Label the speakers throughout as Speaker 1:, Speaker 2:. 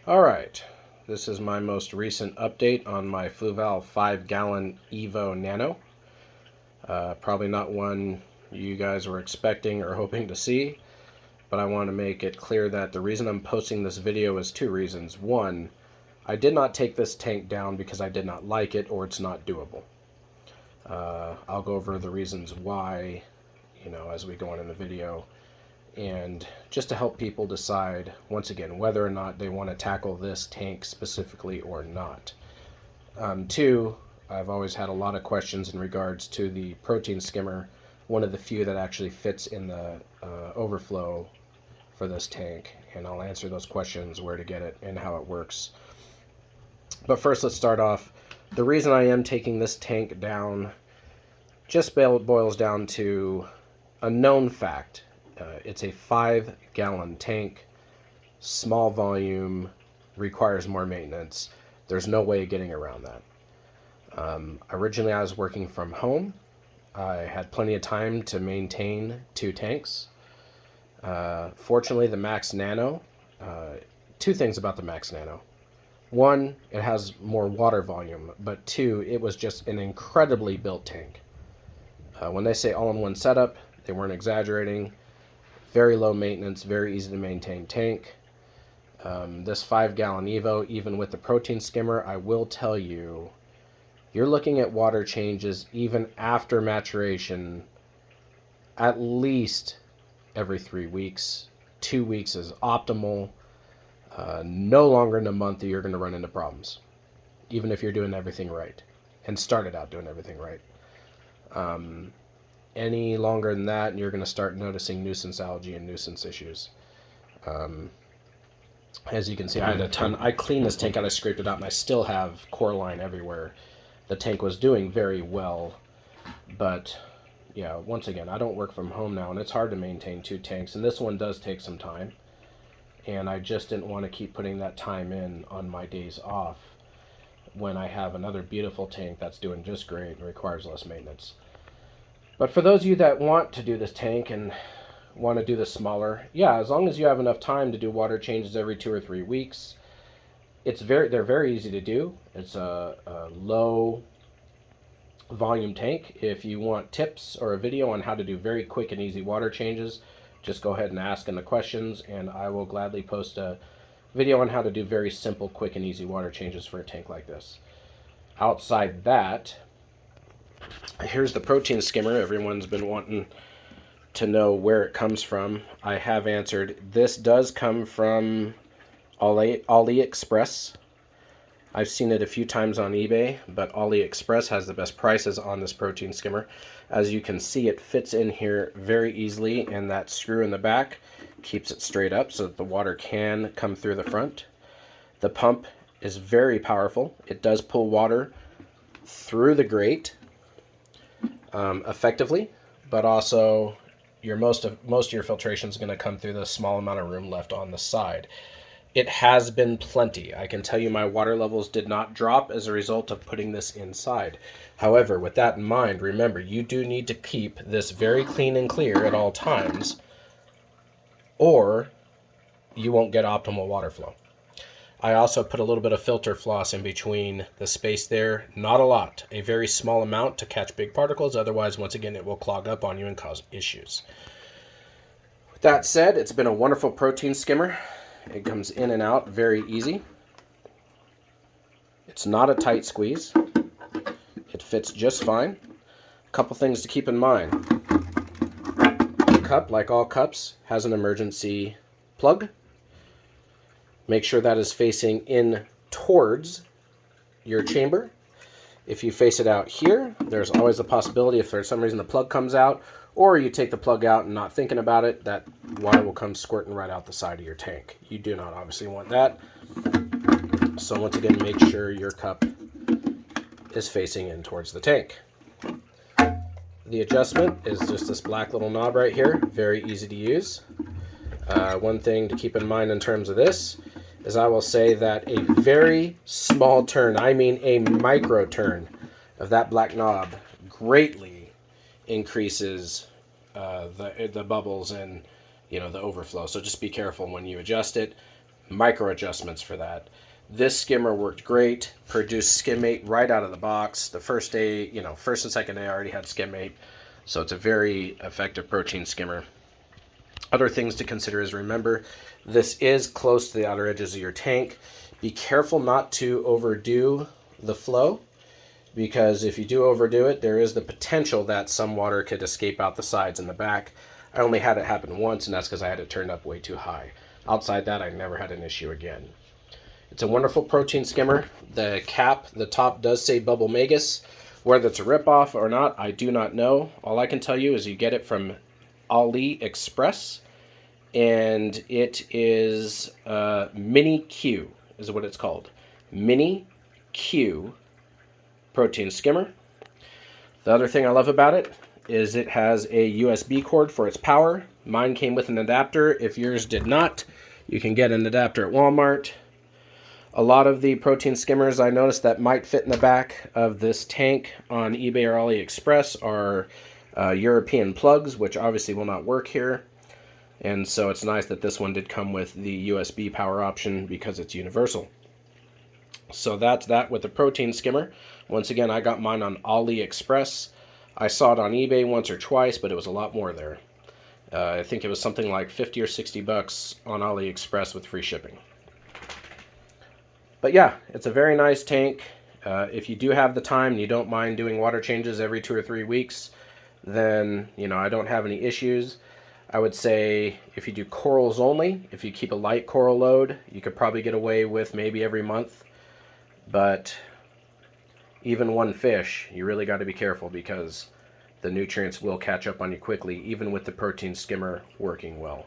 Speaker 1: Alright, this is my most recent update on my Fluval 5-gallon Evo Nano. Probably not one you guys were expecting or hoping to see, but I want to make it clear that the reason I'm posting this video is two reasons. One, I did not take this tank down because I did not like it or it's not doable. I'll go over the reasons why, as we go on in the video. And just to help people decide, once again, whether or not they want to tackle this tank specifically or not. Two, I've always had a lot of questions in regards to the protein skimmer, one of the few that actually fits in the overflow for this tank, and I'll answer those questions, where to get it and how it works. But first, let's start off. The reason I am taking this tank down just boils down to a known fact. It's a 5-gallon tank, small volume, requires more maintenance. There's no way of getting around that. Originally, I was working from home. I had plenty of time to maintain 2 tanks. Fortunately, the Max Nano, two things about the Max Nano. One, it has more water volume, but two, it was just an incredibly built tank. When they say all-in-one setup, they weren't exaggerating. Very low maintenance, very easy to maintain tank. This 5-gallon Evo, even with the protein skimmer, I will tell you, you're looking at water changes even after maturation at least every 3 weeks. 2 weeks is optimal. No longer than a month you're going to run into problems, even if you're doing everything right and started out doing everything right. Any longer than that, and you're going to start noticing nuisance algae and nuisance issues. As you can see, I had a ton. I cleaned this tank out, I scraped it out, and I still have coralline everywhere. The tank was doing very well, but yeah, once again, I don't work from home now, and it's hard to maintain 2 tanks, and this one does take some time, and I just didn't want to keep putting that time in on my days off when I have another beautiful tank that's doing just great and requires less maintenance. But for those of you that want to do this tank and want to do this smaller, yeah, as long as you have enough time to do water changes every 2 or 3 weeks, they're very easy to do. It's a low volume tank. If you want tips or a video on how to do very quick and easy water changes, just go ahead and ask in the questions, and I will gladly post a video on how to do very simple, quick, and easy water changes for a tank like this. Outside that, here's the protein skimmer. Everyone's been wanting to know where it comes from. I have answered. This does come from AliExpress. I've seen it a few times on eBay, but AliExpress has the best prices on this protein skimmer. As you can see, it fits in here very easily, and that screw in the back keeps it straight up so that the water can come through the front. The pump is very powerful. It does pull water through the grate effectively, but also most of your filtration is going to come through the small amount of room left on the side. It has been plenty. I can tell you my water levels did not drop as a result of putting this inside. However, with that in mind, remember, you do need to keep this very clean and clear at all times, or you won't get optimal water flow. I also put a little bit of filter floss in between the space there. Not a lot, a very small amount to catch big particles. Otherwise, once again, it will clog up on you and cause issues. With that said, it's been a wonderful protein skimmer. It comes in and out very easy. It's not a tight squeeze. It fits just fine. A couple things to keep in mind. The cup, like all cups, has an emergency plug. Make sure that is facing in towards your chamber. If you face it out here, there's always the possibility if for some reason the plug comes out, or you take the plug out and not thinking about it, that water will come squirting right out the side of your tank. You do not obviously want that. So once again, make sure your cup is facing in towards the tank. The adjustment is just this black little knob right here. Very easy to use. One thing to keep in mind in terms of this is I will say that a very small turn, I mean a micro turn of that black knob greatly increases the bubbles and the overflow. So just be careful when you adjust it. micro adjustments for that. This skimmer worked great, produced skimmate right out of the box. The first day, first and second day I already had skimmate, so it's a very effective protein skimmer. Other things to consider is, remember, this is close to the outer edges of your tank. Be careful not to overdo the flow, because if you do overdo it, there is the potential that some water could escape out the sides and the back. I only had it happen once, and that's because I had it turned up way too high. Outside that, I never had an issue again. It's a wonderful protein skimmer. The top does say Bubble Magus. Whether it's a ripoff or not, I do not know. All I can tell you is you get it from AliExpress, and it is Mini Q is what it's called. Mini Q protein skimmer. The other thing I love about it is it has a USB cord for its power. Mine came with an adapter. If yours did not, you can get an adapter at Walmart. A lot of the protein skimmers I noticed that might fit in the back of this tank on eBay or AliExpress are European plugs, which obviously will not work here. And so it's nice that this one did come with the USB power option because it's universal. So that's that with the protein skimmer. Once again, I got mine on AliExpress. I saw it on eBay once or twice, but it was a lot more there. I think it was something like 50 or 60 bucks on AliExpress with free shipping. But yeah, it's a very nice tank. If you do have the time and you don't mind doing water changes every 2 or 3 weeks, then, I don't have any issues. I would say if you do corals only, if you keep a light coral load, you could probably get away with maybe every month. But even one fish, you really got to be careful because the nutrients will catch up on you quickly, even with the protein skimmer working well.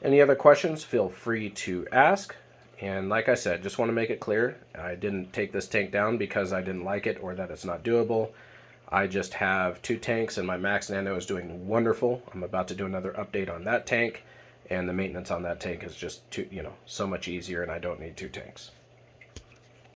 Speaker 1: Any other questions, feel free to ask. And like I said, just want to make it clear, I didn't take this tank down because I didn't like it or that it's not doable. I just have 2 tanks and my Max Nano is doing wonderful. I'm about to do another update on that tank, and the maintenance on that tank is just so much easier, and I don't need 2 tanks.